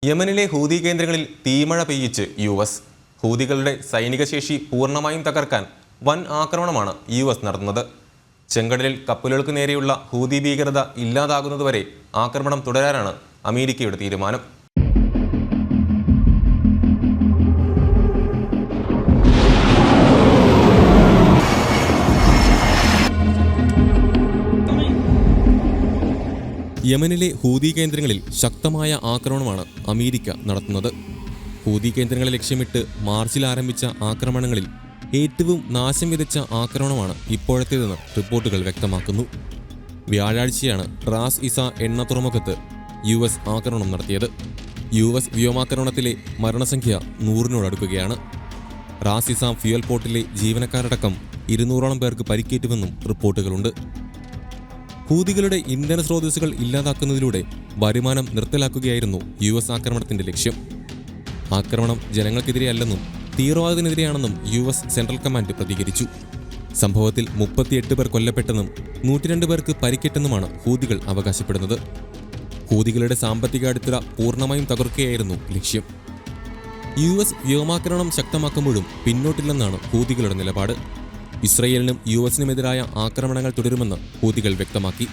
യമനിലെ ഹൂതി കേന്ദ്രങ്ങളിൽ തീമഴ പെയ്യിച്ച് US. ഹൂതികളുടെ സൈനിക ശേഷി പൂർണ്ണമായും തകർക്കാൻ വൻ ആക്രമണമാണ് US നടത്തുന്നത്. ചെങ്കടലിൽ കപ്പലുകൾക്ക് നേരെയുള്ള ഹൂതി ഭീകരത ഇല്ലാതാകുന്നതുവരെ ആക്രമണം തുടരാനാണ് അമേരിക്കയുടെ തീരുമാനം. യമനിലെ ഹൂതി കേന്ദ്രങ്ങളിൽ ശക്തമായ ആക്രമണമാണ് അമേരിക്ക നടത്തുന്നത്. ഹൂതി കേന്ദ്രങ്ങളെ ലക്ഷ്യമിട്ട് മാർച്ചിൽ ആരംഭിച്ച ആക്രമണങ്ങളിൽ ഏറ്റവും നാശം വിതച്ച ആക്രമണമാണ് ഇപ്പോഴത്തേതെന്ന് റിപ്പോർട്ടുകൾ വ്യക്തമാക്കുന്നു. വ്യാഴാഴ്ചയാണ് റാസ് ഇസ എണ്ണ തുറമുഖത്ത് US ആക്രമണം നടത്തിയത്. US വ്യോമാക്രമണത്തിലെ മരണസംഖ്യ 100-നോടടുക്കുകയാണ്. റാസ് ഇസ ഫ്യൂൽ പോർട്ടിലെ ജീവനക്കാരടക്കം 200-ഓളം പേർക്ക് പരിക്കേറ്റുവെന്നും റിപ്പോർട്ടുകളുണ്ട്. ഹൂതികളുടെ ഇന്ധന സ്രോതസ്സുകൾ ഇല്ലാതാക്കുന്നതിലൂടെ വരുമാനം നിർത്തലാക്കുകയായിരുന്നു US ആക്രമണത്തിന്റെ ലക്ഷ്യം. ആക്രമണം ജനങ്ങൾക്കെതിരെയല്ലെന്നും തീവ്രവാദത്തിനെതിരെയാണെന്നും US സെൻട്രൽ കമാൻഡ് പ്രതികരിച്ചു. സംഭവത്തിൽ 38 പേർ കൊല്ലപ്പെട്ടെന്നും 102 പേർക്ക് പരിക്കേറ്റെന്നുമാണ് ഹൂതികൾ അവകാശപ്പെടുന്നത്. ഹൂതികളുടെ സാമ്പത്തിക അടിത്തറ പൂർണ്ണമായും തകർക്കുകയായിരുന്നു ലക്ഷ്യം. US വ്യോമാക്രമണം ശക്തമാക്കുമ്പോഴും പിന്നോട്ടില്ലെന്നാണ് ഹൂതികളുടെ നിലപാട്. ഇസ്രയേലിനും US-നുമെതിരായ ആക്രമണങ്ങൾ തുടരുമെന്ന് ഹൂതികൾ വ്യക്തമാക്കി.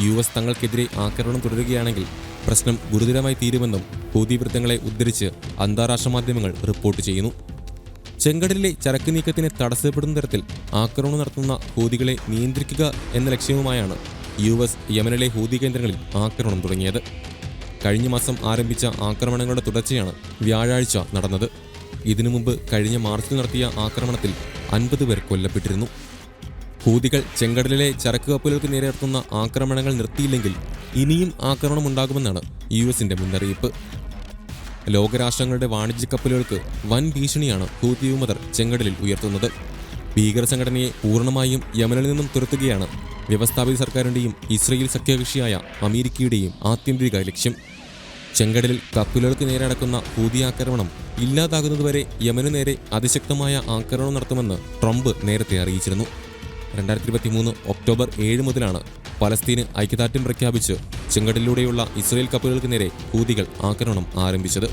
US തങ്ങൾക്കെതിരെ ആക്രമണം തുടരുകയാണെങ്കിൽ പ്രശ്നം ഗുരുതരമായി തീരുമെന്നും ഹൂതി വൃത്തങ്ങളെ ഉദ്ധരിച്ച് അന്താരാഷ്ട്ര മാധ്യമങ്ങൾ റിപ്പോർട്ട് ചെയ്യുന്നു. ചെങ്കടലിലെ ചരക്ക് നീക്കത്തിന് തടസ്സപ്പെടുന്ന തരത്തിൽ ആക്രമണം നടത്തുന്ന ഹൂതികളെ നിയന്ത്രിക്കുക എന്ന ലക്ഷ്യവുമായാണ് US യമനിലെ ഹൂതി കേന്ദ്രങ്ങളിൽ ആക്രമണം തുടങ്ങിയത്. കഴിഞ്ഞ മാസം ആരംഭിച്ച ആക്രമണങ്ങളുടെ തുടർച്ചയാണ് വ്യാഴാഴ്ച നടന്നത്. ഇതിനു മുമ്പ് കഴിഞ്ഞ മാർച്ചിൽ നടത്തിയ ആക്രമണത്തിൽ 50 പേർ കൊല്ലപ്പെട്ടിരുന്നു. ഹൂതികൾ ചെങ്കടലിലെ ചരക്ക് കപ്പലുകൾക്ക് നേരെ നടത്തുന്ന ആക്രമണങ്ങൾ നിർത്തിയില്ലെങ്കിൽ ഇനിയും ആക്രമണമുണ്ടാകുമെന്നാണ് US-ന്റെ മുന്നറിയിപ്പ്. ലോകരാഷ്ട്രങ്ങളുടെ വാണിജ്യ കപ്പലുകൾക്ക് വൻ ഭീഷണിയാണ് ഹൂതി വിമതർ ചെങ്കടലിൽ ഉയർത്തുന്നത്. ഭീകര സംഘടനയെ പൂർണ്ണമായും യമനിൽ നിന്നും തുരത്തുകയാണ് വ്യവസ്ഥാപിത സർക്കാരിൻ്റെയും ഇസ്രയേൽ സഖ്യകക്ഷിയായ അമേരിക്കയുടെയും ആത്യന്തിക ലക്ഷ്യം. ചെങ്കടലിൽ കപ്പലുകൾക്ക് നേരെ നടക്കുന്ന ഹൂതി ആക്രമണം ഇല്ലാതാകുന്നതുവരെ യമനു നേരെ അതിശക്തമായ ആക്രമണം നടത്തുമെന്ന് ട്രംപ് നേരത്തെ അറിയിച്ചിരുന്നു. 2023 ഒക്ടോബർ 7 മുതലാണ് പലസ്തീന് ഐക്യദാർഢ്യം പ്രഖ്യാപിച്ച് ചെങ്കടലിലൂടെയുള്ള ഇസ്രയേൽ കപ്പലുകൾക്ക് നേരെ ഹൂതികൾ ആക്രമണം ആരംഭിച്ചത്.